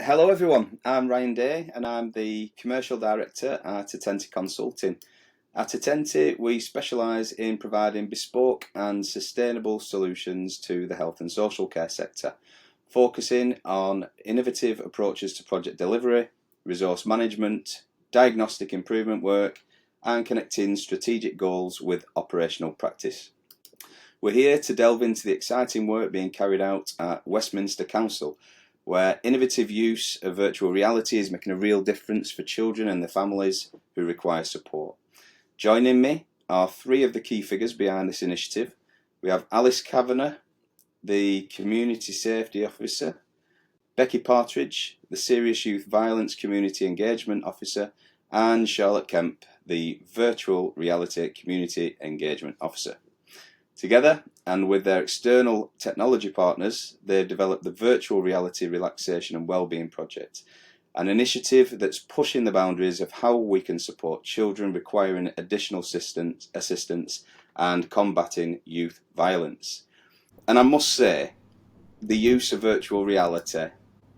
Hello everyone, I'm Ryan Day and I'm the Commercial Director at Atenti Consulting. At Atenti, we specialise in providing bespoke and sustainable solutions to the health and social care sector, focusing on innovative approaches to project delivery, resource management, diagnostic improvement work, and connecting strategic goals with operational practice. We're here to delve into the exciting work being carried out at Westminster Council, where innovative use of virtual reality is making a real difference for children and their families who require support. Joining me are three of the key figures behind this initiative. We have Alice Kavanagh, the Community Safety Officer, Becky Partridge, the Serious Youth Violence Community Engagement Officer, and Charlotte Kemp, the Virtual Reality Community Engagement Officer. Together, and with their external technology partners, they've developed the Virtual Reality Relaxation and Wellbeing project, an initiative that's pushing the boundaries of how we can support children requiring additional assistance and combating youth violence. And I must say, the use of virtual reality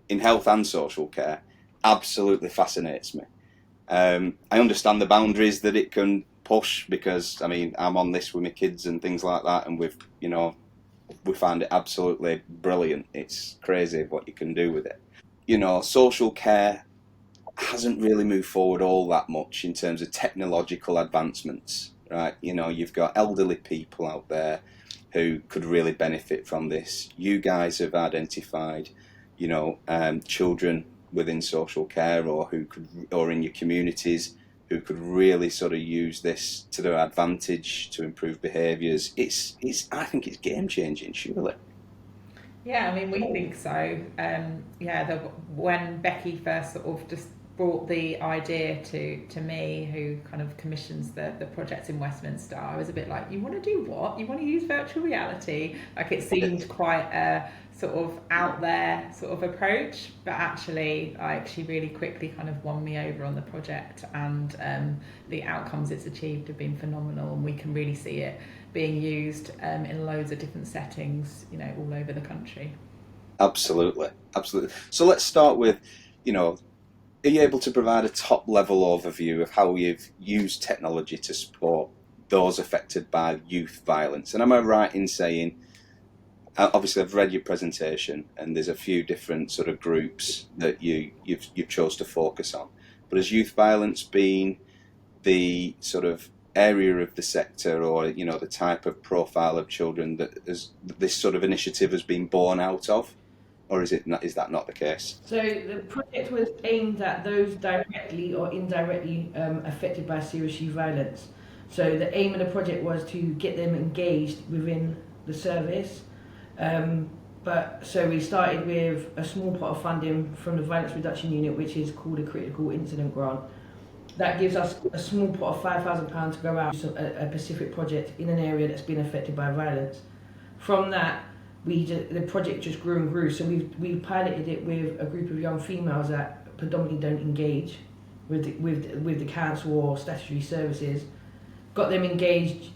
in health and social care absolutely fascinates me. I understand the boundaries that it can push because I'm on this with my kids and things like that, and we find it absolutely brilliant. It's crazy what you can do with it. Social care hasn't really moved forward all that much in terms of technological advancements, right? You've got elderly people out there who could really benefit from this. You guys have identified, children within social care or in your communities who could really sort of use this to their advantage to improve behaviours. I think it's game changing, surely. Yeah, we think so. When Becky first sort of just brought the idea to me, who kind of commissions the project in Westminster, I was a bit like, you want to do what? You want to use virtual reality? Like, it seemed quite a sort of out there sort of approach, but actually, like, she really quickly kind of won me over on the project, and the outcomes it's achieved have been phenomenal, and we can really see it being used in loads of different settings, all over the country. Absolutely, absolutely. So let's start with, are you able to provide a top level overview of how you've used technology to support those affected by youth violence? And am I right in saying, obviously I've read your presentation and there's a few different sort of groups that you've chose to focus on, but has youth violence been the sort of area of the sector, or the type of profile of children that this sort of initiative has been born out of, or is that not the case? So the project was aimed at those directly or indirectly affected by serious youth violence. So the aim of the project was to get them engaged within the service. So we started with a small pot of funding from the Violence Reduction Unit, which is called a Critical Incident Grant. That gives us a small pot of £5,000 to go out to a specific project in an area that's been affected by violence. From that, the project just grew and grew. So we piloted it with a group of young females that predominantly don't engage with the council or statutory services. Got them engaged.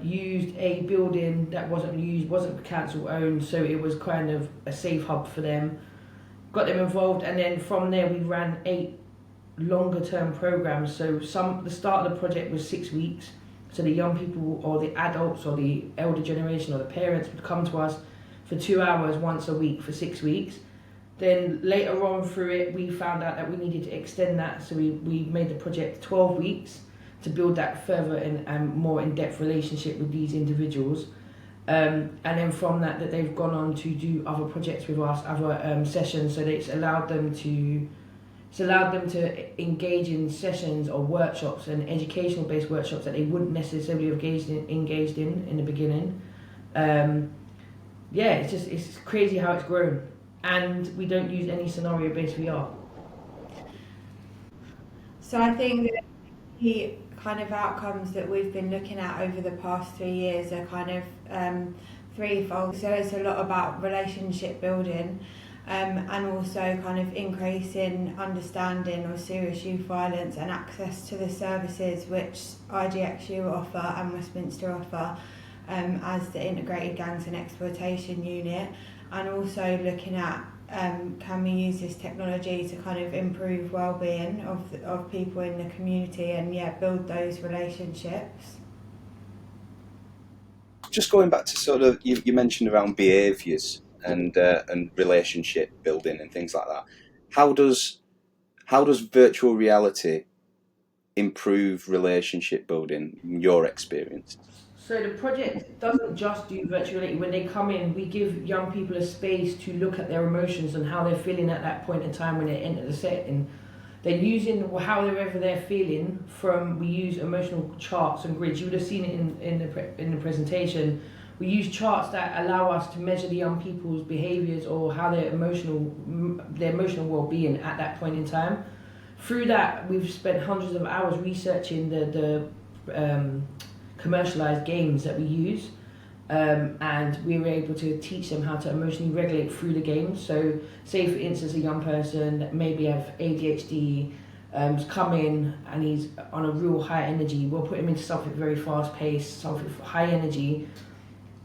Used a building that wasn't council owned, so it was kind of a safe hub for them. Got them involved, and then from there we ran 8 longer term programs. So the start of the project was 6 weeks. So the young people or the adults or the elder generation or the parents would come to us for 2 hours once a week for 6 weeks. Then later on through it, we found out that we needed to extend that, so we made the project 12 weeks to build that further and more in-depth relationship with these individuals. And then from that they've gone on to do other projects with us, other sessions. So it's allowed them to engage in sessions or workshops and educational based workshops that they wouldn't necessarily have engaged in the beginning. It's crazy how it's grown, and we don't use any scenario based VR. So I think that the kind of outcomes that we've been looking at over the past 3 years are kind of threefold. So it's a lot about relationship building, and also kind of increasing understanding of serious youth violence and access to the services which IGXU offer and Westminster offer as the Integrated Gangs and Exploitation Unit, and also looking at can we use this technology to kind of improve well-being of people in the community and build those relationships. Just going back to sort of you mentioned around behaviours and relationship building and things like that. How does virtual reality improve relationship building in your experience? So the project doesn't just do virtual reality. When they come in, we give young people a space to look at their emotions and how they're feeling at that point in time when they enter the set. And they're using however they're feeling we use emotional charts and grids. You would have seen it in the presentation. We use charts that allow us to measure the young people's behaviours or how their emotional well-being at that point in time. Through that, we've spent hundreds of hours researching the commercialized games that we use, and we were able to teach them how to emotionally regulate through the games. So say for instance a young person that maybe have ADHD come in and he's on a real high energy, we'll put him into something very fast paced, something high energy,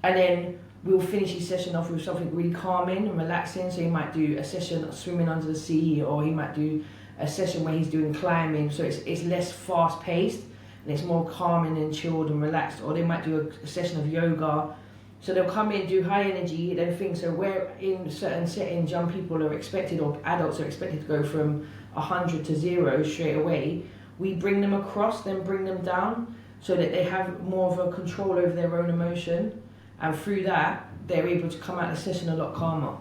and then we'll finish his session off with something really calming and relaxing. So he might do a session of swimming under the sea, or he might do a session where he's doing climbing, so it's less fast paced and it's more calming and chilled and relaxed. Or they might do a session of yoga. So they'll come in, do high energy, then things. So where in certain settings young people are expected, or adults are expected to go from 100 to 0 straight away, we bring them across, then bring them down, so that they have more of a control over their own emotion, and through that they're able to come out of the session a lot calmer.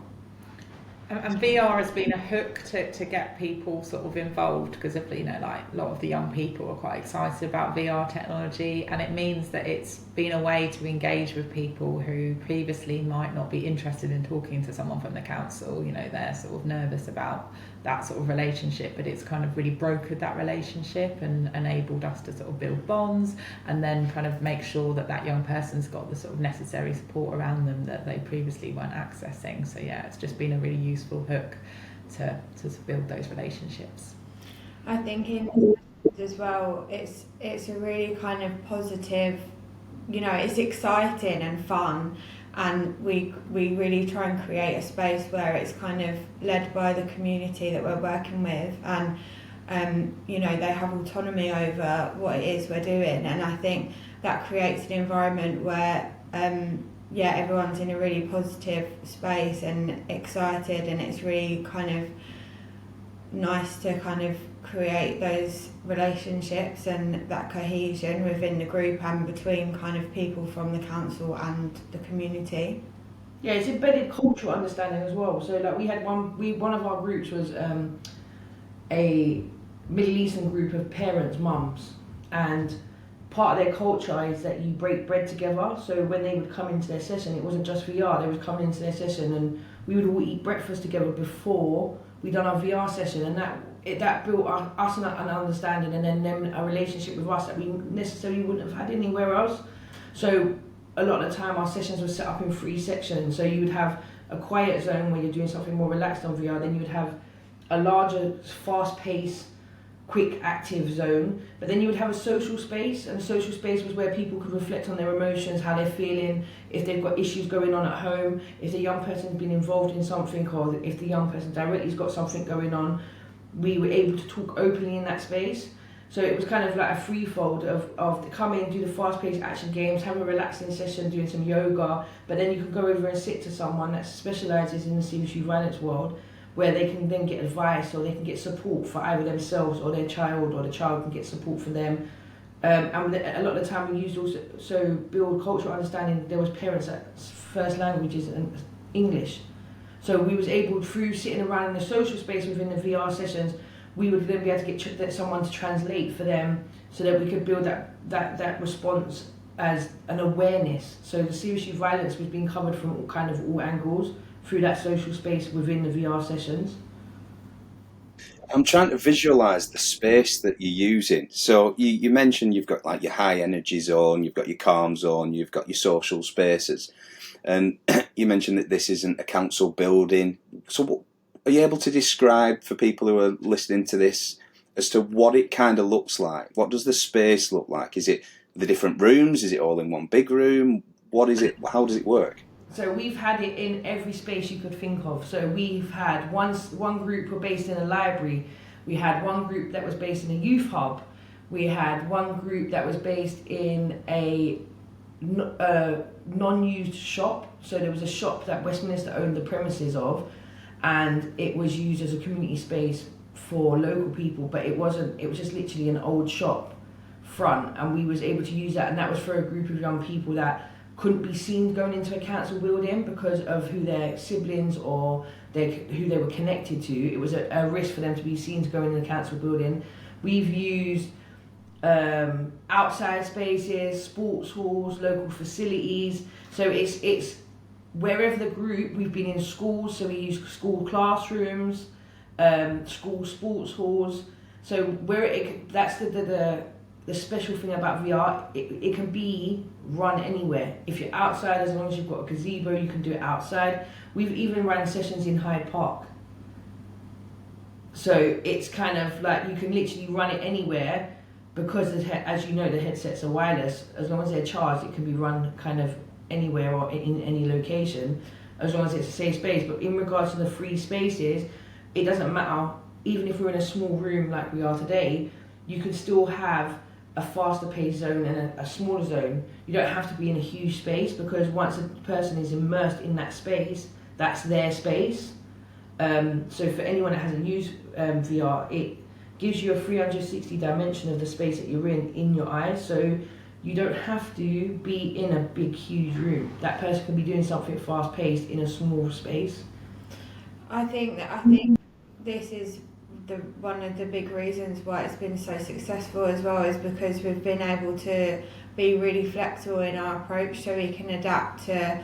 And VR has been a hook to get people sort of involved, because of, like a lot of the young people are quite excited about VR technology, and it means that it's been a way to engage with people who previously might not be interested in talking to someone from the council. They're sort of nervous about that sort of relationship, but it's kind of really brokered that relationship and enabled us to sort of build bonds, and then kind of make sure that young person's got the sort of necessary support around them that they previously weren't accessing. So it's just been a really useful hook to build those relationships. I think in as well, it's a really kind of positive, it's exciting and fun, and we really try and create a space where it's kind of led by the community that we're working with, and they have autonomy over what it is we're doing, and I think that creates an environment where everyone's in a really positive space and excited, and it's really kind of nice to kind of create those relationships and that cohesion within the group and between kind of people from the council and the community. Yeah, it's embedded cultural understanding as well. So like we had one of our groups was a Middle Eastern group of parents, mums, and part of their culture is that you break bread together. So when they would come into their session, it wasn't just VR, they would come into their session and we would all eat breakfast together before we done our VR session, and that built us an understanding, and then a relationship with us that we necessarily wouldn't have had anywhere else. So a lot of the time our sessions were set up in 3 sections. So you would have a quiet zone where you're doing something more relaxed on VR, then you would have a larger, fast-paced, quick, active zone, but then you would have a social space, and a social space was where people could reflect on their emotions, how they're feeling, if they've got issues going on at home, if the young person's been involved in something, or if the young person directly's got something going on. We were able to talk openly in that space. So it was kind of like a threefold of come in, do the fast-paced action games, have a relaxing session, doing some yoga, but then you can go over and sit to someone that specialises in the serious youth violence world, where they can then get advice, or they can get support for either themselves or their child, or the child can get support for them. And a lot of the time we used also build cultural understanding. There was parents that first language is English. So we was able, through sitting around in the social space within the VR sessions, we would then be able to get someone to translate for them, so that we could build that response as an awareness. So the serious youth violence was being covered from all angles through that social space within the VR sessions. I'm trying to visualise the space that you're using. So you mentioned you've got like your high energy zone, you've got your calm zone, you've got your social spaces, and you mentioned that this isn't a council building. So are you able to describe for people who are listening to this as to what it kind of looks like? What does the space look like? Is it the different rooms? Is it all in one big room? What is it? How does it work? So we've had it in every space you could think of. So we've had one group were based in a library. We had one group that was based in a youth hub. We had one group that was based in a non-used shop. So there was a shop that Westminster owned the premises of, and it was used as a community space for local people, but it wasn't. It was just literally an old shop front, and we was able to use that, and that was for a group of young people that couldn't be seen going into a council building because of who their siblings or who they were connected to. It was a risk for them to be seen to go into the council building. We've used outside spaces, sports halls, local facilities. So it's wherever the group. We've been in schools, so we use school classrooms, school sports halls. So that's the special thing about VR. It can be run anywhere. If you're outside, as long as you've got a gazebo, you can do it outside. We've even run sessions in Hyde Park. So it's kind of like you can literally run it anywhere, because as you know, the headsets are wireless. As long as they're charged, it can be run kind of anywhere or in any location, as long as it's a safe space. But in regards to the free spaces, it doesn't matter. Even if we're in a small room like we are today, you can still have a faster paced zone and a smaller zone. You don't have to be in a huge space, because once a person is immersed in that space, that's their space. So for anyone that hasn't used VR, it gives you a 360 dimension of the space that you're in your eyes. So you don't have to be in a big, huge room. That person can be doing something fast paced in a small space. I think this is one of the big reasons why it's been so successful as well, is because we've been able to be really flexible in our approach, so we can adapt to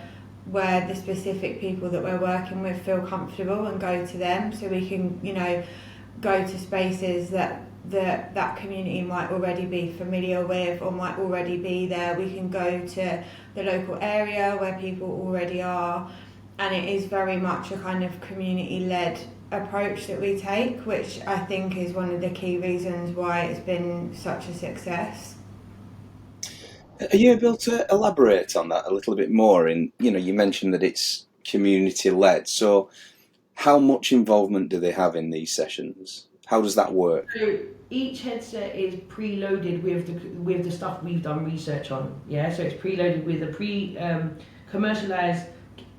where the specific people that we're working with feel comfortable and go to them. So we can, go to spaces that community might already be familiar with or might already be there. We can go to the local area where people already are, and it is very much a kind of community-led approach that we take, which I think is one of the key reasons why it's been such a success. Are you able to elaborate on that a little bit more? You mentioned that it's community-led, so how much involvement do they have in these sessions? How does that work? So each headset is preloaded with the stuff we've done research on. Yeah, so it's preloaded with the commercialized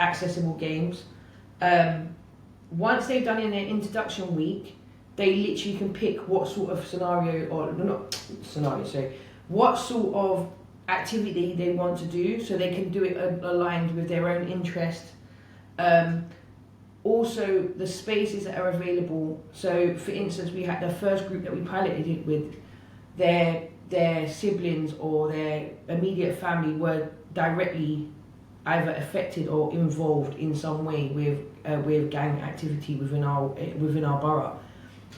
accessible games. Once they've done in their introduction week, they literally can pick what sort of what sort of activity they want to do, so they can do it aligned with their own interest. Also, the spaces that are available. So, for instance, we had the first group that we piloted it with, their siblings or their immediate family were directly either affected or involved in some way with gang activity within our borough.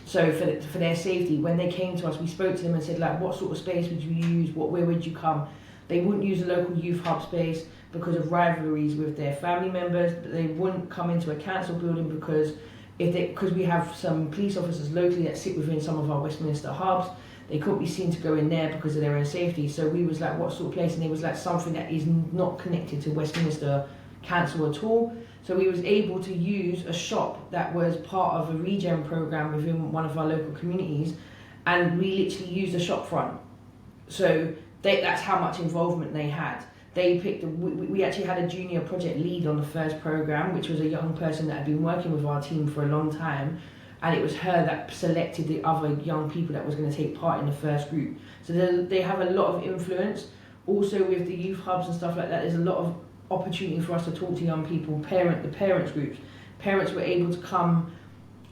So for their safety, when they came to us, we spoke to them and said, like, what sort of space would you use? Where would you come? They wouldn't use a local youth hub space because of rivalries with their family members. They wouldn't come into a council building because we have some police officers locally that sit within some of our Westminster hubs. They couldn't be seen to go in there because of their own safety. So we was like, what sort of place? And it was like something that is not connected to Westminster Council at all. So we was able to use a shop that was part of a regen program within one of our local communities, and we literally used a shop front. So that's how much involvement they had. We actually had a junior project lead on the first program, which was a young person that had been working with our team for a long time. And it was her that selected the other young people that was going to take part in the first group. So they have a lot of influence. Also with the youth hubs and stuff like that, there's a lot of opportunity for us to talk to young people, the parents groups. Parents were able to come,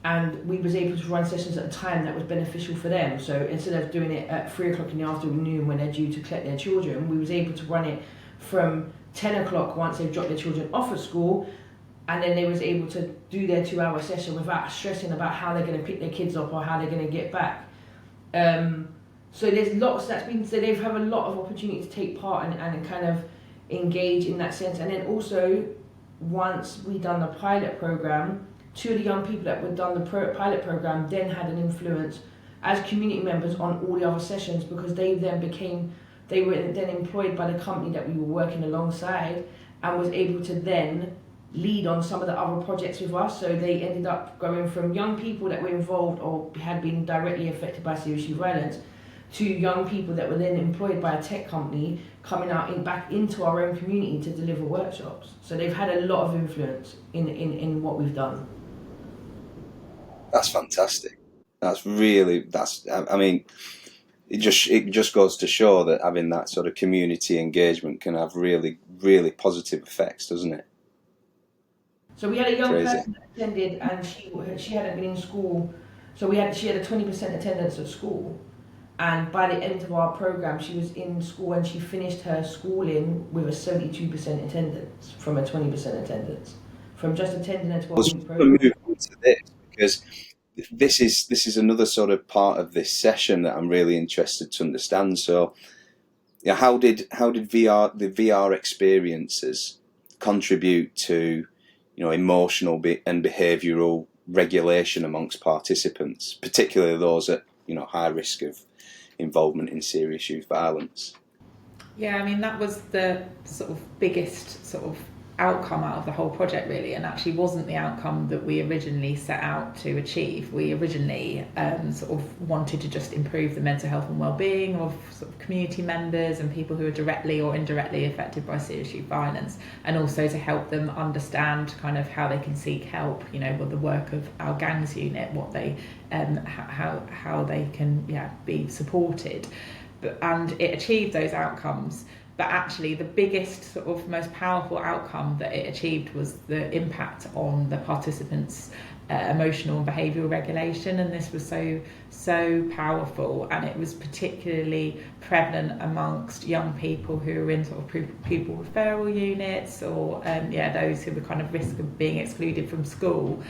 and we was able to run sessions at a time that was beneficial for them. So instead of doing it at 3 o'clock in the afternoon when they're due to collect their children, we was able to run it from 10 o'clock once they've dropped their children off at school. And then they was able to do their 2-hour session without stressing about how they're going to pick their kids up or how they're going to get back. So there's lots so they've had a lot of opportunity to take part and kind of engage in that sense. And then also, once we done the pilot program, 2 of the young people that were done the pilot program then had an influence as community members on all the other sessions, because they were then employed by the company that we were working alongside. and was able to then lead on some of the other projects with us. So they ended up going from young people that were involved or had been directly affected by serious youth violence to young people that were then employed by a tech company coming out back into our own community to deliver workshops. So they've had a lot of influence in what we've done. That's fantastic. I mean, it just goes to show that having that sort of community engagement can have really, really positive effects, doesn't it? So we had a young Crazy. person that attended, and she hadn't been in school. So she had a 20% attendance at school, and by the end of our program, she was in school and she finished her schooling with a 72% attendance from a 20% attendance from just attending a 12-week program. Move on to this, because this is another sort of part of this session that I'm really interested to understand. So, yeah, how did the VR experiences contribute to, emotional and behavioural regulation amongst participants, particularly those at high risk of involvement in serious youth violence? Yeah, I mean, that was the sort of biggest sort of outcome out of the whole project, really, and actually wasn't the outcome that we originally set out to achieve. We originally sort of wanted to just improve the mental health and wellbeing of sort of community members and people who are directly or indirectly affected by serious youth violence, and also to help them understand kind of how they can seek help, with the work of our gangs unit, what they how they can be supported. And it achieved those outcomes. But actually the biggest sort of most powerful outcome that it achieved was the impact on the participants' emotional and behavioural regulation, and this was so powerful, and it was particularly prevalent amongst young people who are in sort of pupil referral units, or those who were kind of risk of being excluded from school.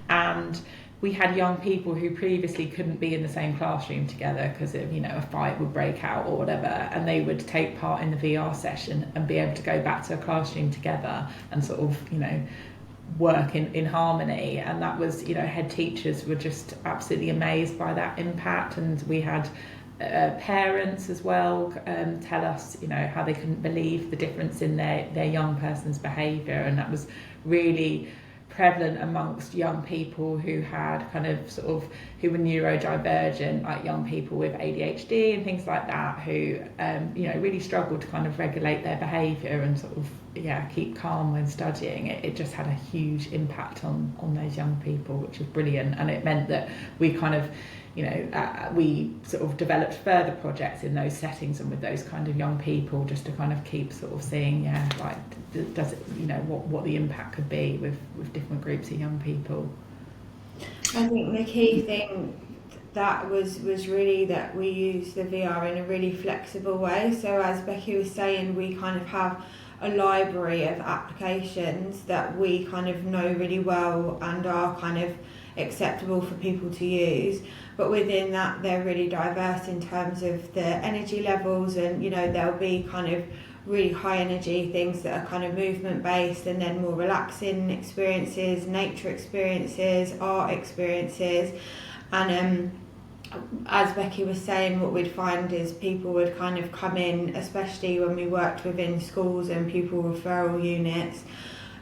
And we had young people who previously couldn't be in the same classroom together because a fight would break out or whatever, and they would take part in the VR session and be able to go back to a classroom together and sort of work in harmony. And that was head teachers were just absolutely amazed by that impact, and we had parents as well tell us how they couldn't believe the difference in their young person's behaviour, and that was really prevalent amongst young people who had who were neurodivergent, like young people with ADHD and things like that, who really struggled to kind of regulate their behaviour and sort of keep calm when studying. It just had a huge impact on those young people, which was brilliant. And it meant that we kind of we sort of developed further projects in those settings and with those kind of young people, just to kind of keep sort of seeing does it what the impact could be with different groups of young people. I think the key thing that was really that we use the VR in a really flexible way. So as Becky was saying, we kind of have a library of applications that we kind of know really well and are kind of acceptable for people to use, but within that they're really diverse in terms of the energy levels, and there'll be kind of really high energy things that are kind of movement based, and then more relaxing experiences, nature experiences, art experiences. And as Becky was saying, what we'd find is people would kind of come in, especially when we worked within schools and pupil referral units,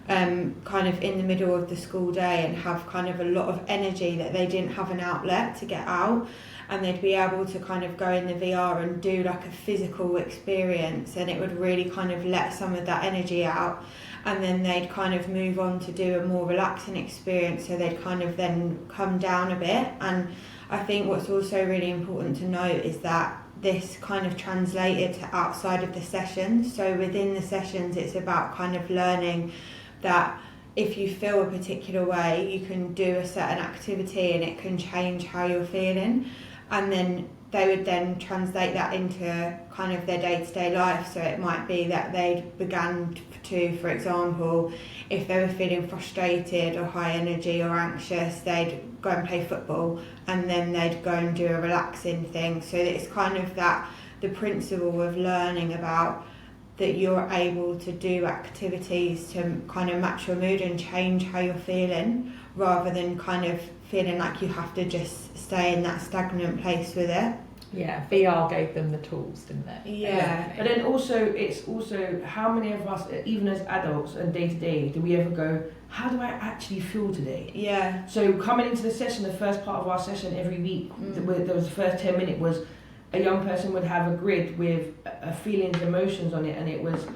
kind of in the middle of the school day, and have kind of a lot of energy that they didn't have an outlet to get out, and they'd be able to kind of go in the VR and do like a physical experience, and it would really kind of let some of that energy out, and then they'd kind of move on to do a more relaxing experience, so they'd kind of then come down a bit. And I think what's also really important to note is that this kind of translated to outside of the sessions. So within the sessions, it's about kind of learning that if you feel a particular way, you can do a certain activity and it can change how you're feeling. And then they would then translate that into kind of their day-to-day life. So it might be that they began to, for example, if they were feeling frustrated or high energy or anxious, they'd go and play football, and then they'd go and do a relaxing thing. So it's kind of that, the principle of learning about that you're able to do activities to kind of match your mood and change how you're feeling, rather than kind of feeling like you have to just stay in that stagnant place with it. Yeah, VR gave them the tools, didn't it? Yeah. But then also, it's also how many of us, even as adults and day to day, do we ever go, how do I actually feel today? Yeah. So coming into the session, the first part of our session every week, there was the first 10 minutes was a young person would have a grid with feelings, emotions on it, and it was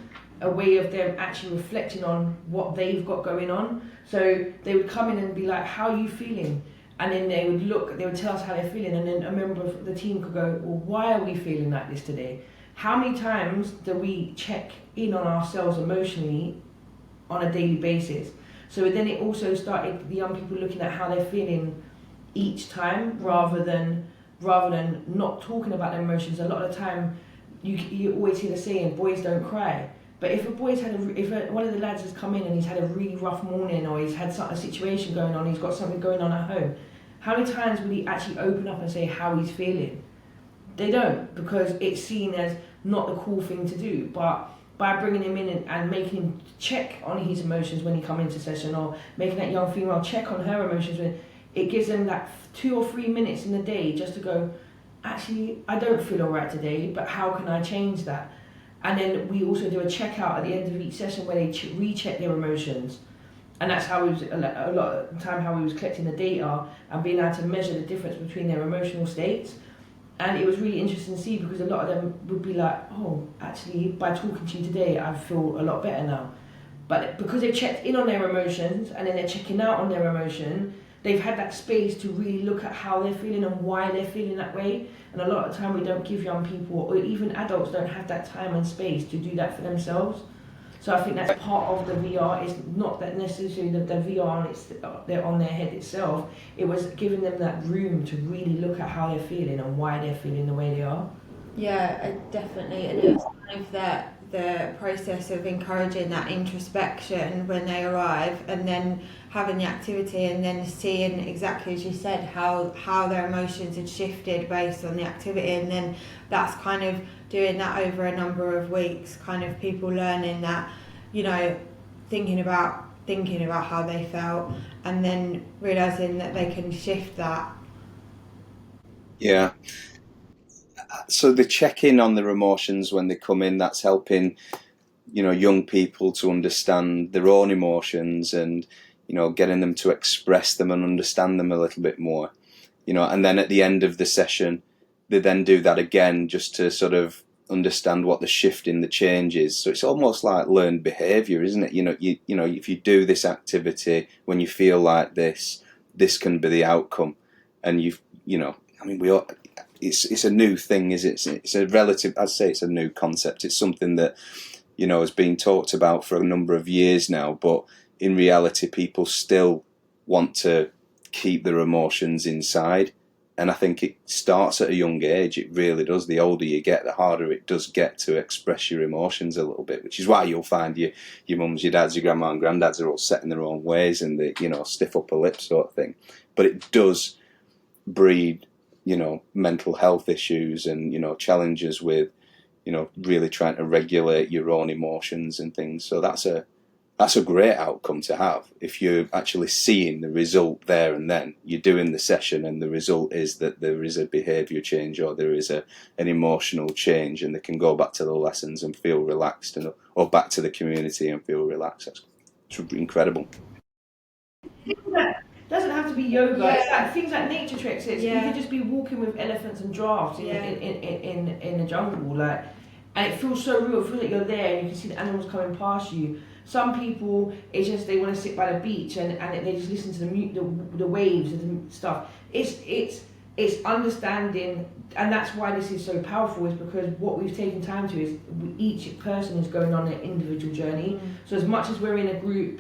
a way of them actually reflecting on what they've got going on. So they would come in and be like, how are you feeling? And then they would tell us how they're feeling, and then a member of the team could go, well, why are we feeling like this today? How many times do we check in on ourselves emotionally on a daily basis? So then it also started the young people looking at how they're feeling each time, rather than not talking about their emotions. A lot of the time, you always hear the saying, boys don't cry. But if one of the lads has come in and he's had a really rough morning, or he's had a situation going on, he's got something going on at home, how many times will he actually open up and say how he's feeling? They don't, because it's seen as not the cool thing to do. But by bringing him in and making him check on his emotions when he comes into session, or making that young female check on her emotions, it gives them that 2 or 3 minutes in the day just to go, actually, I don't feel all right today, but how can I change that? And then we also do a checkout at the end of each session where they recheck their emotions. And that's how we was, a lot of the time, how we was collecting the data and being able to measure the difference between their emotional states. And it was really interesting to see, because a lot of them would be like, oh, actually, by talking to you today, I feel a lot better now. But because they've checked in on their emotions and then they're checking out on their emotion, they've had that space to really look at how they're feeling and why they're feeling that way. And a lot of the time we don't give young people, or even adults, don't have that time and space to do that for themselves. So I think that's part of the VR. It's not that necessarily the VR they're on their head itself. It was giving them that room to really look at how they're feeling and why they're feeling the way they are. Yeah, definitely. And it was kind of the process of encouraging that introspection when they arrive, and then having the activity, and then seeing exactly as you said how their emotions had shifted based on the activity, and then that's kind of doing that over a number of weeks, kind of people learning that, you know, thinking about how they felt, and then realizing that they can shift that. Yeah. So the check-in on their emotions when they come in, that's helping, young people to understand their own emotions, and, getting them to express them and understand them a little bit more, and then at the end of the session, they then do that again just to sort of understand what the shift in the change is. So it's almost like learned behaviour, isn't it? If you do this activity when you feel like this can be the outcome. And it's a new thing, is it? It's a relative, I'd say it's a new concept. It's something that, has been talked about for a number of years now, but in reality, people still want to keep their emotions inside. And I think it starts at a young age. It really does. The older you get, the harder it does get to express your emotions a little bit, which is why you'll find your mums, your dads, your grandma and granddads are all set in their own ways, and they, stiff upper lip sort of thing. But it does breed, mental health issues and, challenges with, really trying to regulate your own emotions and things. So that's a great outcome to have. If you're actually seeing the result there and then, you're doing the session and the result is that there is a behaviour change, or there is an emotional change, and they can go back to the lessons and feel relaxed, or back to the community and feel relaxed. It's incredible. Doesn't have to be yoga. Yeah. It's like things like nature tricks. You Yeah. could just be walking with elephants and giraffes in the jungle, and it feels so real. It feels like you're there and you can see the animals coming past you. Some people, it's just they want to sit by the beach and they just listen to the waves and stuff. It's understanding, and that's why this is so powerful, is because what we've taken time to is each person is going on their individual journey. So as much as we're in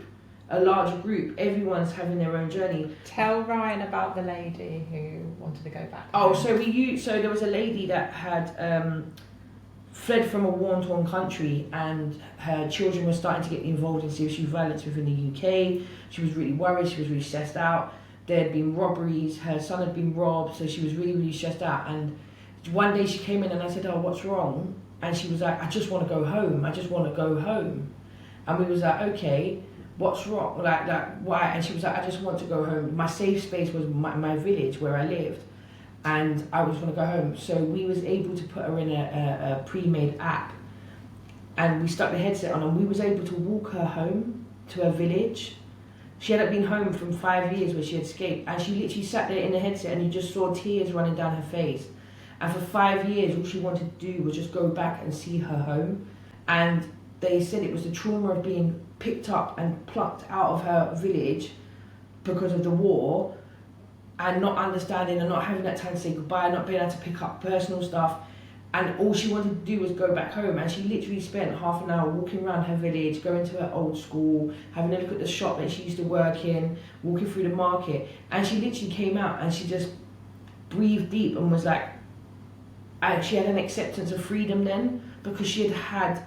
a larger group, everyone's having their own journey. Tell Ryan about the lady who wanted to go back. So there was a lady that had fled from a war-torn country, and her children were starting to get involved in serious youth violence within the UK. She was really worried, she was really stressed out. There had been robberies, her son had been robbed, so she was really, really stressed out. And one day she came in and I said, oh, what's wrong? And she was like, I just want to go home, And we was like, okay, what's wrong? Like why? And she was like, I just want to go home. My safe space was my village where I lived. and I just want to go home. So we was able to put her in a pre-made app, and we stuck the headset on, and we was able to walk her home to her village. She hadn't been home from 5 years where she had escaped, and she literally sat there in the headset and you just saw tears running down her face. And for 5 years, all she wanted to do was just go back and see her home. And they said it was the trauma of being picked up and plucked out of her village because of the war, and not understanding and not having that time to say goodbye, not being able to pick up personal stuff. And all she wanted to do was go back home, and she literally spent half an hour walking around her village, going to her old school, having a look at the shop that she used to work in, walking through the market, and she literally came out and she just breathed deep and was like, and she had an acceptance of freedom then, because she had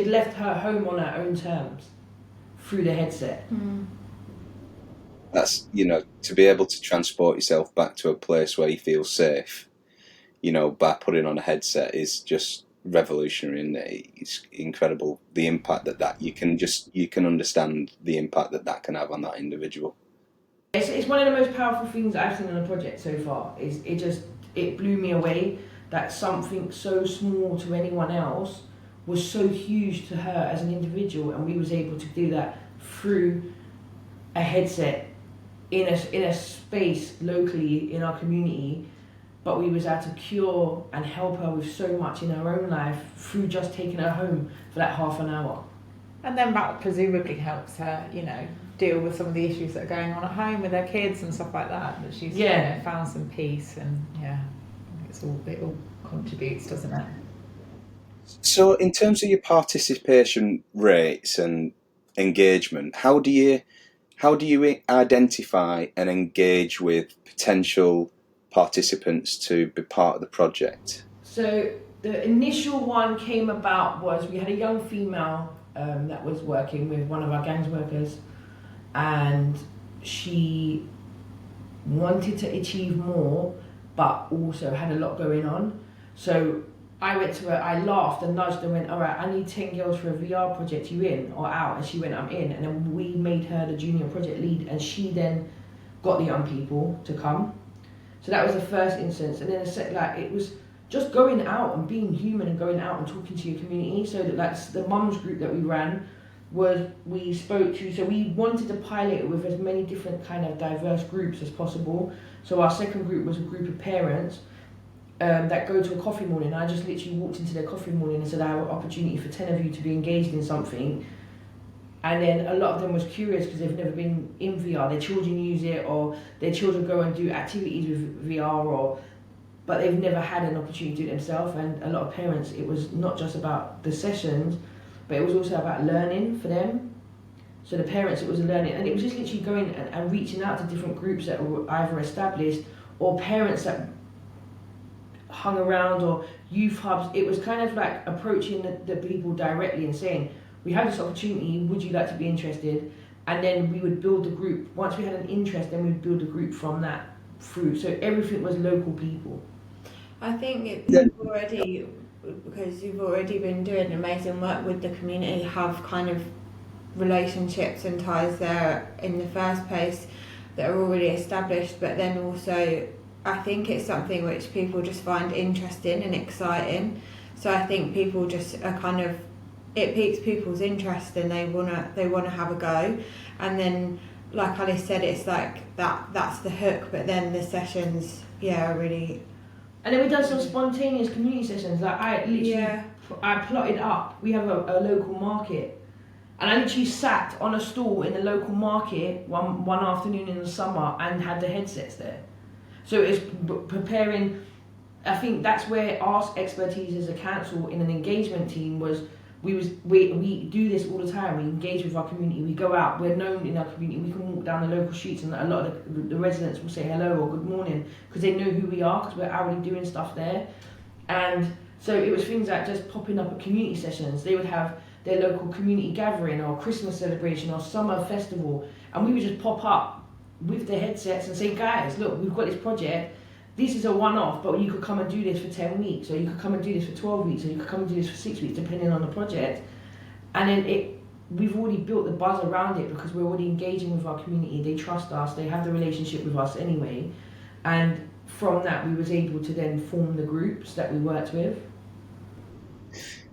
left her home on her own terms through the headset. That's, to be able to transport yourself back to a place where you feel safe, by putting on a headset is just revolutionary, and it's incredible the impact that you can understand the impact that can have on that individual. It's one of the most powerful things I've seen on the project so far. It blew me away that something so small to anyone else was so huge to her as an individual, and we was able to do that through a headset in a space locally in our community. But we was able to cure and help her with so much in her own life through just taking her home for that half an hour. And then that presumably helps her, deal with some of the issues that are going on at home with her kids and stuff like that. That she's found some peace, and it all contributes, doesn't it? So, in terms of your participation rates and engagement, how do you identify and engage with potential participants to be part of the project? So the initial one came about was we had a young female that was working with one of our gangs workers, and she wanted to achieve more but also had a lot going on. So I went to her, I laughed and nudged and went, all right, I need 10 girls for a VR project, you in or out? And she went, I'm in. And then we made her the junior project lead, and she then got the young people to come. So that was the first instance. And then it was just going out and being human and going out and talking to your community. So that's the mums group that we ran, we spoke to, so we wanted to pilot it with as many different kind of diverse groups as possible. So our second group was a group of parents that go to a coffee morning. I just literally walked into their coffee morning and said, I have an opportunity for 10 of you to be engaged in something. And then a lot of them was curious because they've never been in VR. Their children use it, or their children go and do activities with VR, but they've never had an opportunity to do it themselves. And a lot of parents, it was not just about the sessions, but it was also about learning for them. So the parents, it was a learning, and it was just literally going and reaching out to different groups that were either established or parents that hung around, or youth hubs. It was kind of like approaching the people directly and saying, we have this opportunity, would you like to be interested? And then we would build a group. Once we had an interest, then we'd build a group from that through. So everything was local people. I think it's already, because you've already been doing amazing work with the community, have kind of relationships and ties there in the first place that are already established, but then also I think it's something which people just find interesting and exciting. So I think people just are kind of, it piques people's interest and they wanna have a go. And then, like Alice said, it's like that's the hook. But then the sessions, are really. And then we done some spontaneous community sessions. Like I literally, I plotted up. We have a local market, and I literally sat on a stall in the local market one afternoon in the summer and had the headsets there. So it's preparing. I think that's where our expertise as a council in an engagement team was. We do this all the time. We engage with our community. We go out. We're known in our community. We can walk down the local streets, and a lot of the residents will say hello or good morning because they know who we are because we're already doing stuff there. And so it was things like just popping up at community sessions. They would have their local community gathering or Christmas celebration or summer festival, and we would just pop up with the headsets and say, guys, look, we've got this project. This is a one-off, but you could come and do this for 10 weeks, or you could come and do this for 12 weeks, or you could come and do this for 6 weeks, depending on the project. And then we've already built the buzz around it because we're already engaging with our community. They trust us. They have the relationship with us anyway. And from that we was able to then form the groups that we worked with.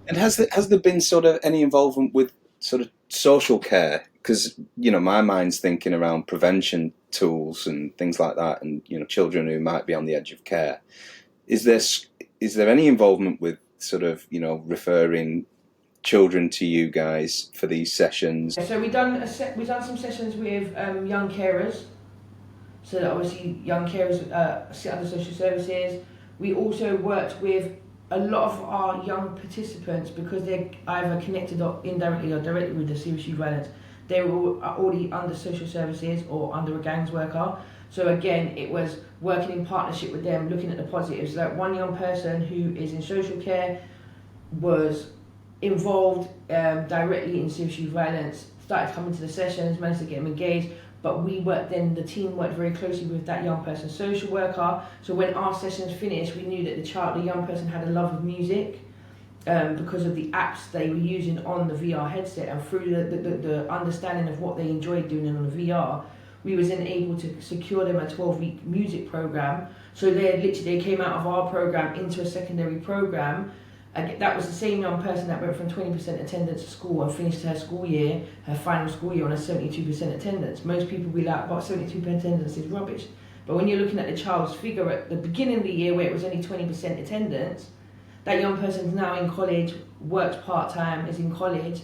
And has there been sort of any involvement with sort of social care? Because, you know, my mind's thinking around prevention tools and things like that, and, you know, children who might be on the edge of care. Is there any involvement with sort of, you know, referring children to you guys for these sessions? So we've done some sessions with young carers. So that obviously young carers sit under social services. We also worked with a lot of our young participants, because they're either connected or indirectly or directly with the serious youth violence. They were already under social services or under a gangs worker. So again, it was working in partnership with them, looking at the positives. Like one young person who is in social care was involved directly in serious youth violence, started coming to the sessions, managed to get them engaged. But the team worked very closely with that young person's social worker. So when our sessions finished, we knew that the young person had a love of music because of the apps they were using on the VR headset, and through the understanding of what they enjoyed doing on the VR, we was then able to secure them a 12-week music program. So they came out of our program into a secondary program. That was the same young person that went from 20% attendance at school and finished her final school year on a 72% attendance. Most people will be like, well, 72% attendance is rubbish. But when you're looking at the child's figure at the beginning of the year where it was only 20% attendance, that young person's now in college, works part-time, is in college,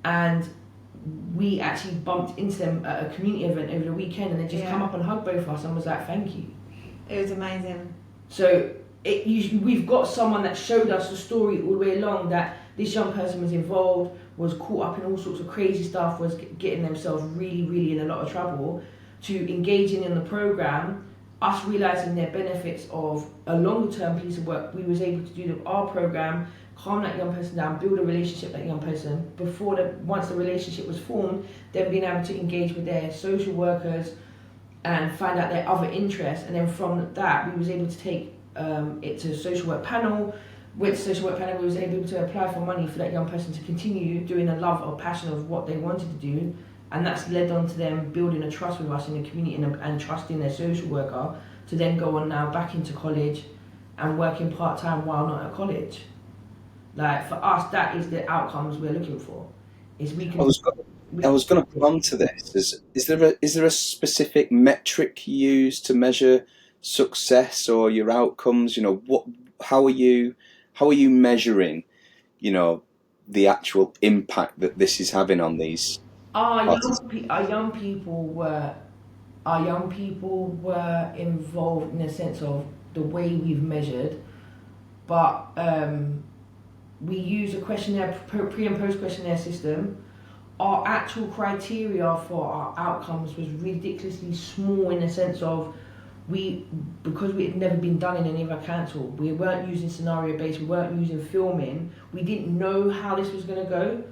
and we actually bumped into them at a community event over the weekend, and they just come up and hugged both of us and was like, thank you. It was amazing. So we've got someone that showed us the story all the way along, that this young person was involved, was caught up in all sorts of crazy stuff, was getting themselves really, really in a lot of trouble, to engaging in the program, us realising their benefits of a longer term piece of work. We was able to do our program, calm that young person down, build a relationship with that young person. Once the relationship was formed, then being able to engage with their social workers and find out their other interests. And then from that, we was able to take it to a social work panel. With the social work panel, we was able to apply for money for that young person to continue doing a love or passion of what they wanted to do, and that's led on to them building a trust with us in the community and trusting their social worker to then go on now back into college and working part-time while not at college. Like, for us, that is the outcomes we're looking for. Is we can. I was going to come on to this. Is there a specific metric you use to measure success or your outcomes? You know, how are you measuring, you know, the actual impact that this is having on these? Our young people were involved in the sense of the way we've measured, but we use a questionnaire, pre and post questionnaire system. Our actual criteria for our outcomes was ridiculously small in the sense of because we had never been done in any other council, we weren't using scenario based, we weren't using filming, we didn't know how this was going to go.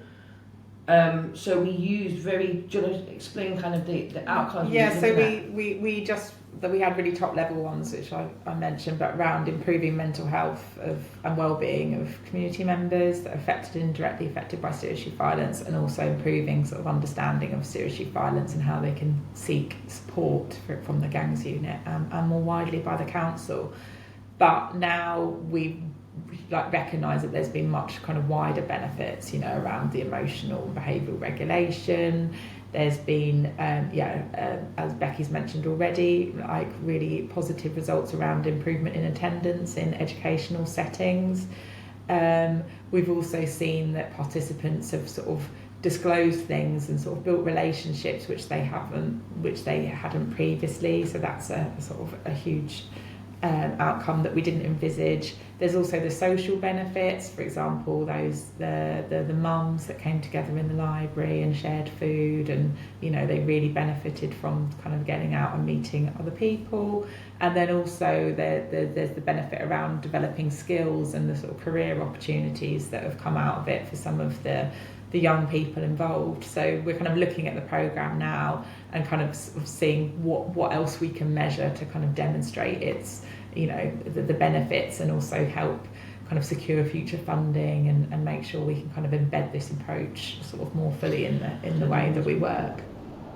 So we used do you want to explain kind of the outcomes? Yeah, so we had really top level ones, which I mentioned, but around improving mental health and well-being of community members that are indirectly affected by serious youth violence, and also improving sort of understanding of serious youth violence and how they can seek support from the gangs unit and more widely by the council. But now we recognise that there's been much kind of wider benefits, you know, around the emotional and behavioural regulation. There's been, as Becky's mentioned already, like really positive results around improvement in attendance in educational settings. We've also seen that participants have sort of disclosed things and sort of built relationships which they hadn't previously. So that's a sort of a huge outcome that we didn't envisage. There's also the social benefits, for example, the mums that came together in the library and shared food, and you know, they really benefited from kind of getting out and meeting other people. And then also there's the benefit around developing skills and the sort of career opportunities that have come out of it for some of the young people involved. So we're kind of looking at the programme now and kind of seeing what else we can measure to kind of demonstrate its, you know, the benefits, and also help kind of secure future funding and make sure we can kind of embed this approach sort of more fully in the way that we work.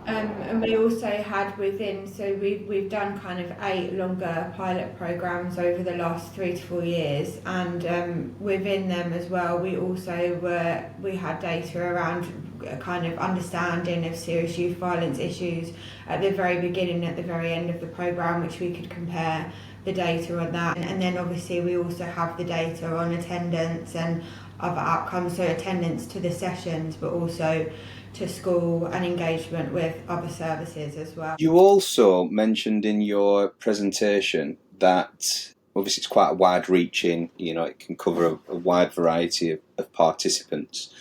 And we also had so we've done kind of 8 longer pilot programs over the last 3 to 4 years, and within them as well, we had data around kind of understanding of serious youth violence issues at the very beginning, at the very end of the program, which we could compare the data on that, and then obviously we also have the data on attendance and other outcomes, so attendance to the sessions, but also to school and engagement with other services as well. You also mentioned in your presentation that obviously it's quite a wide-reaching, it can cover a wide variety of participants,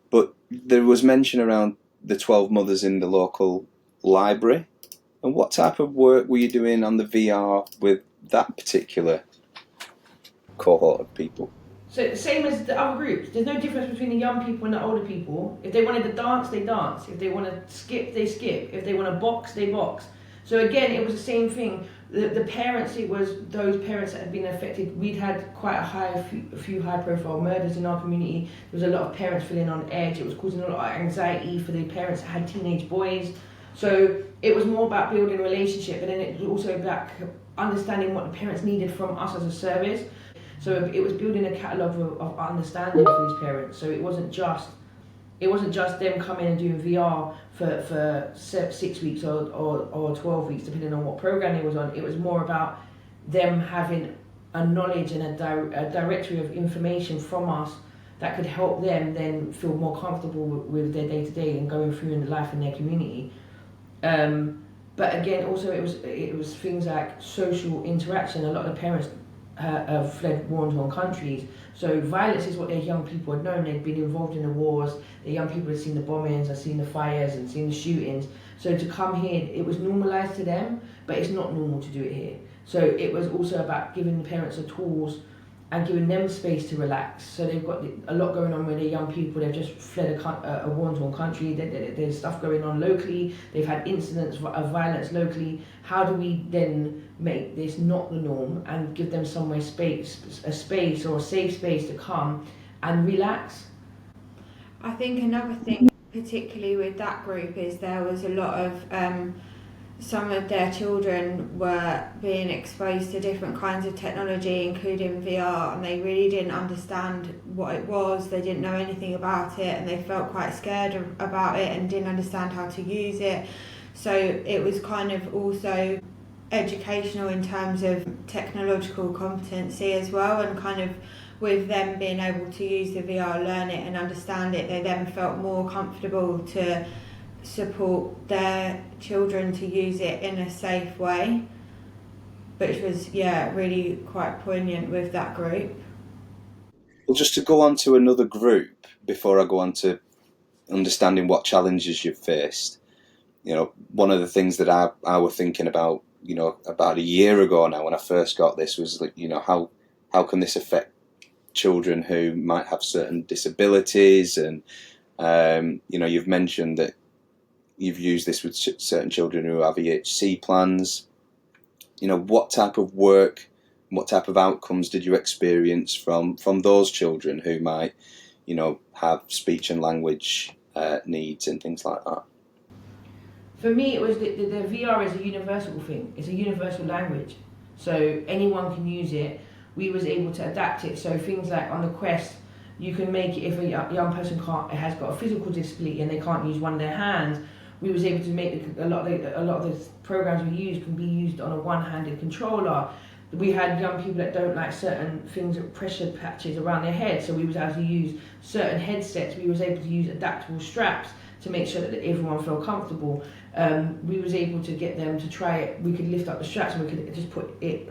but there was mention around the 12 mothers in the local library. And what type of work were you doing on the VR with that particular cohort of people? So same as the other groups, there's no difference between the young people and the older people. If they wanted to dance, they dance. If they want to skip, they skip. If they want to box, they box. So again, it was the same thing. The parents, it was those parents that had been affected. We'd had quite a few high-profile murders in our community. There was a lot of parents feeling on edge. It was causing a lot of anxiety for the parents that had teenage boys. So it was more about building a relationship, but then it was also about understanding what the parents needed from us as a service. So it was building a catalogue of understanding for these parents. So it wasn't just them coming and doing VR for 6 weeks or 12 weeks, depending on what program it was on. It was more about them having a knowledge and a directory of information from us that could help them then feel more comfortable with their day-to-day and going through in life in their community. But again, also it was things like social interaction. A lot of the parents have fled war-torn countries, so violence is what their young people had known. They'd been involved in the wars. The young people had seen the bombings, had seen the fires, and seen the shootings. So to come here, it was normalised to them, but it's not normal to do it here. So it was also about giving the parents the tools and giving them space to relax. So they've got a lot going on with their young people. They've just fled a war-torn country. There's stuff going on locally. They've had incidents of violence locally. How do we then make this not the norm and give them somewhere a space or a safe space to come and relax? I think another thing, particularly with that group, is there was a lot of some of their children were being exposed to different kinds of technology, including VR, and they really didn't understand what it was. They didn't know anything about it, and they felt quite scared about it and didn't understand how to use it. So it was kind of also educational in terms of technological competency as well, and kind of with them being able to use the VR, learn it and understand it, they then felt more comfortable to support their children to use it in a safe way, which was really quite poignant with that group. Well, just to go on to another group before I go on to understanding what challenges you've faced, one of the things that I was thinking about, about a year ago now when I first got this was like, how can this affect children who might have certain disabilities, and you've mentioned that you've used this with certain children who have EHC plans. What type of work, what type of outcomes did you experience from those children who might, have speech and language needs and things like that? For me, it was the VR is a universal thing. It's a universal language, so anyone can use it. We was able to adapt it. So things like on the Quest, you can make it if a young person has got a physical disability and they can't use one of their hands. We was able to make a lot of the programs we use can be used on a one-handed controller. We had young people that don't like certain things, pressure patches around their head, so we was able to use certain headsets. We was able to use adaptable straps to make sure that everyone felt comfortable. We was able to get them to try it. We could lift up the straps and we could just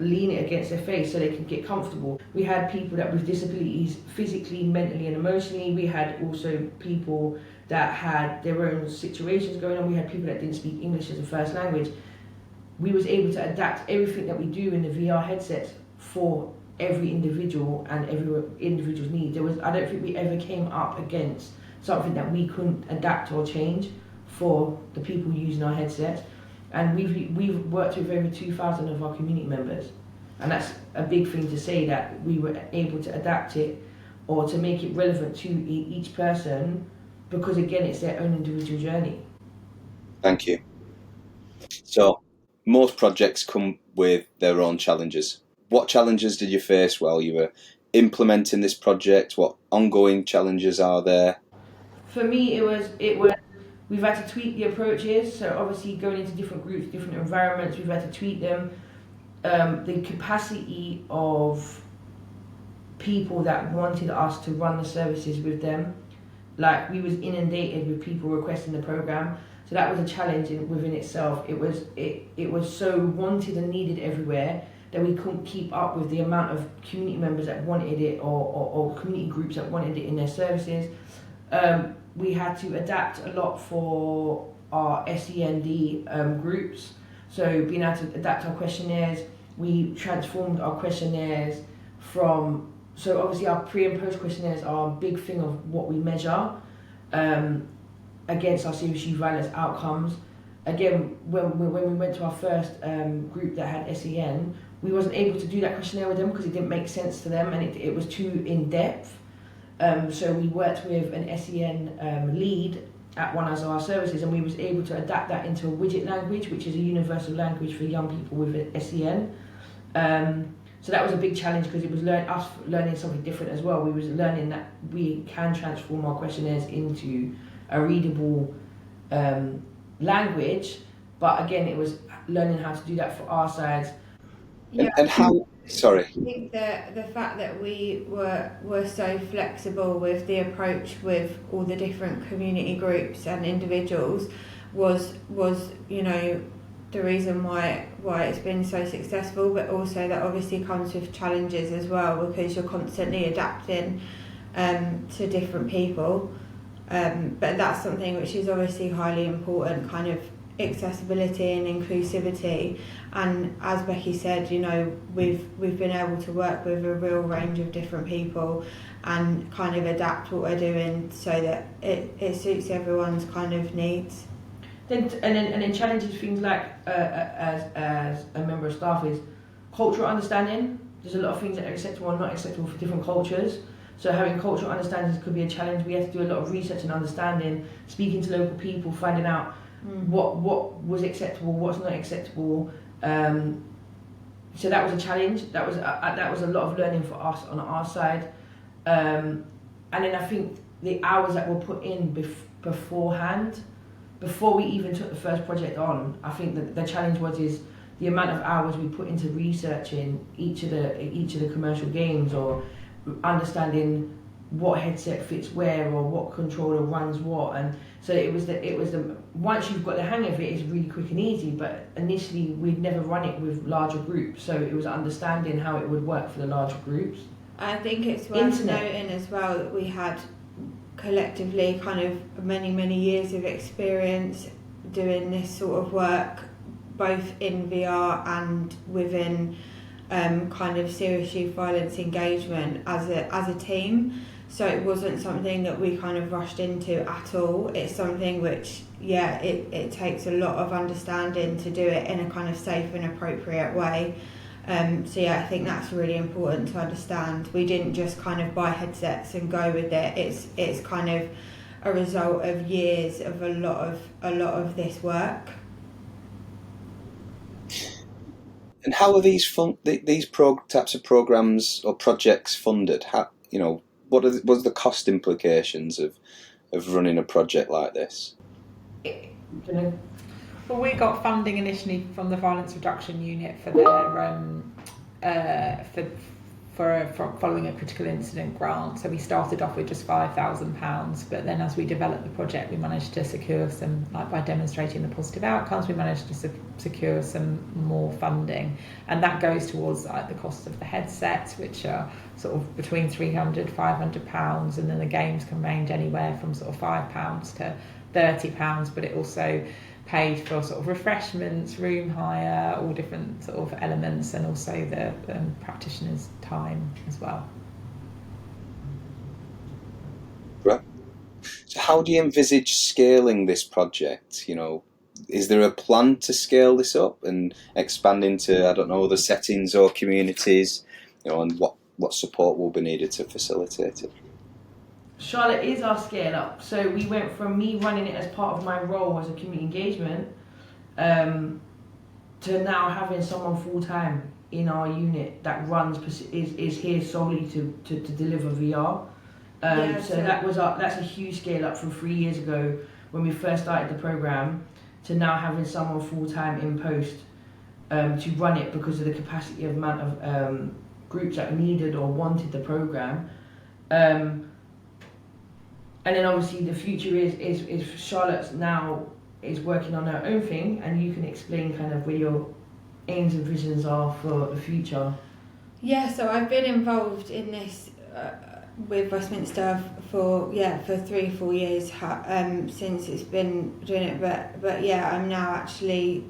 lean it against their face so they could get comfortable. We had people that with disabilities physically, mentally and emotionally. We had also people that had their own situations going on. We had people that didn't speak English as a first language. We was able to adapt everything that we do in the VR headsets for every individual and every individual's need. I don't think we ever came up against something that we couldn't adapt or change for the people using our headsets. And we've worked with over 2,000 of our community members, and that's a big thing to say, that we were able to adapt it or to make it relevant to each person, because again it's their own individual journey. Thank you. So, most projects come with their own challenges. What challenges did you face while you were implementing this project? What ongoing challenges are there? For me, it was we've had to tweak the approaches. So obviously going into different groups, different environments, we've had to tweak them. The capacity of people that wanted us to run the services with them, like we was inundated with people requesting the program. So that was a challenge within itself. It was so wanted and needed everywhere that we couldn't keep up with the amount of community members that wanted it, or community groups that wanted it in their services. We had to adapt a lot for our SEND groups. So being able to adapt our questionnaires, we transformed our questionnaires from, so obviously our pre and post questionnaires are a big thing of what we measure against our serious youth violence outcomes. Again, when we went to our first group that had SEN, we wasn't able to do that questionnaire with them because it didn't make sense to them, and it was too in depth. So we worked with an SEN lead at one of our services, and we was able to adapt that into a widget language, which is a universal language for young people with SEN. So that was a big challenge because it was us learning something different as well. We was learning that we can transform our questionnaires into a readable language, but again, it was learning how to do that for our sides. And how? Sorry. I think the fact that we were so flexible with the approach with all the different community groups and individuals was the reason why it's been so successful, but also that obviously comes with challenges as well, because you're constantly adapting to different people. But that's something which is obviously highly important, kind of accessibility and inclusivity. And as Becky said, we've been able to work with a real range of different people and kind of adapt what we're doing so that it suits everyone's kind of needs. And then challenges things like as a member of staff is cultural understanding. There's a lot of things that are acceptable and not acceptable for different cultures. So having cultural understandings could be a challenge. We have to do a lot of research and understanding, speaking to local people, finding out what was acceptable, what's not acceptable. So that was a challenge. That was a lot of learning for us on our side. And then I think the hours that were put in beforehand, before we even took the first project on, I think that the challenge is the amount of hours we put into researching each of the commercial games, or understanding what headset fits where, or what controller runs what. And so it was the once you've got the hang of it, it's really quick and easy. But initially we'd never run it with larger groups, so it was understanding how it would work for the larger groups. I think it's worth noting as well that we had collectively kind of many years of experience doing this sort of work, both in VR and within kind of serious youth violence engagement as a team. So it wasn't something that we kind of rushed into at all. It's something which, it takes a lot of understanding to do it in a kind of safe and appropriate way. I think that's really important to understand. We didn't just kind of buy headsets and go with it. It's kind of a result of years of a lot of this work. And how are these types of programs or projects funded? How, what's the cost implications of running a project like this? Well, we got funding initially from the Violence Reduction Unit for their for following a critical incident grant. So we started off with just £5,000, but then as we developed the project, we managed to secure some, like by demonstrating the positive outcomes, we managed to secure some more funding, and that goes towards like the cost of the headsets, which are sort of between £300-500, and then the games can range anywhere from sort of £5 to £30, but it also paid for sort of refreshments, room hire, all different sort of elements, and also the practitioner's time as well. Right. So how do you envisage scaling this project? Is there a plan to scale this up and expand into, other settings or communities, and what support will be needed to facilitate it? Charlotte is our scale up. So we went from me running it as part of my role as a community engagement to now having someone full time in our unit that is here solely to deliver VR. So that's a huge scale up from 3 years ago when we first started the program to now having someone full time in post to run it because of the capacity of amount of groups that needed or wanted the program. And then obviously the future is Charlotte now is working on her own thing, and you can explain kind of where your aims and visions are for the future. Yeah, so I've been involved in this with Westminster for 3-4 years since it's been doing it, but yeah, I'm now actually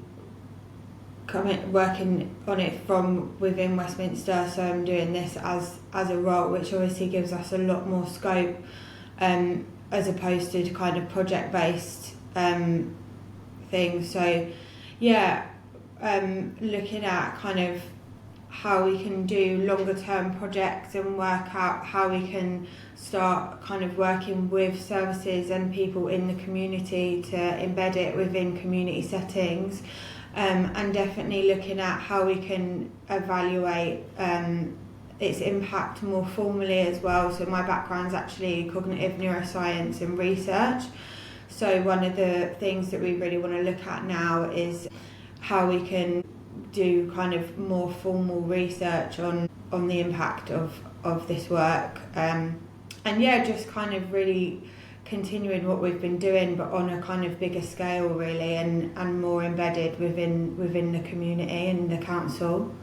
working on it from within Westminster, so I'm doing this as a role, which obviously gives us a lot more scope as opposed to kind of project-based things. So yeah, looking at kind of how we can do longer term projects and work out how we can start kind of working with services and people in the community to embed it within community settings, and definitely looking at how we can evaluate its impact more formally as well. So my background's actually cognitive neuroscience and research. So one of the things that we really want to look at now is how we can do kind of more formal research on the impact of this work. And yeah, just kind of really continuing what we've been doing, but on a kind of bigger scale really, and more embedded within the community and the council.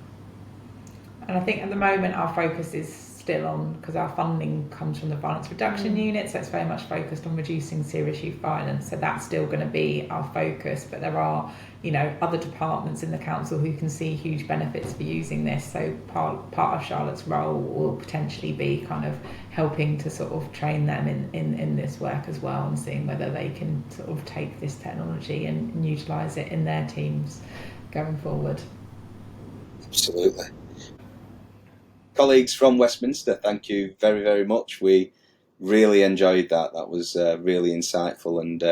And I think at the moment our focus is still on, because our funding comes from the violence reduction unit, so it's very much focused on reducing serious youth violence, so that's still going to be our focus. But there are, you know, other departments in the council who can see huge benefits for using this, so part of Charlotte's role will potentially be kind of helping to sort of train them in this work as well, and seeing whether they can sort of take this technology and utilise it in their teams going forward. Absolutely. Colleagues from Westminster, thank you very, very much. We really enjoyed that. That was really insightful, and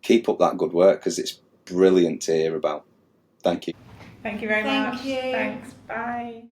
keep up that good work because it's brilliant to hear about. Thank you. Thank you very Thank much. you. Thanks. Bye.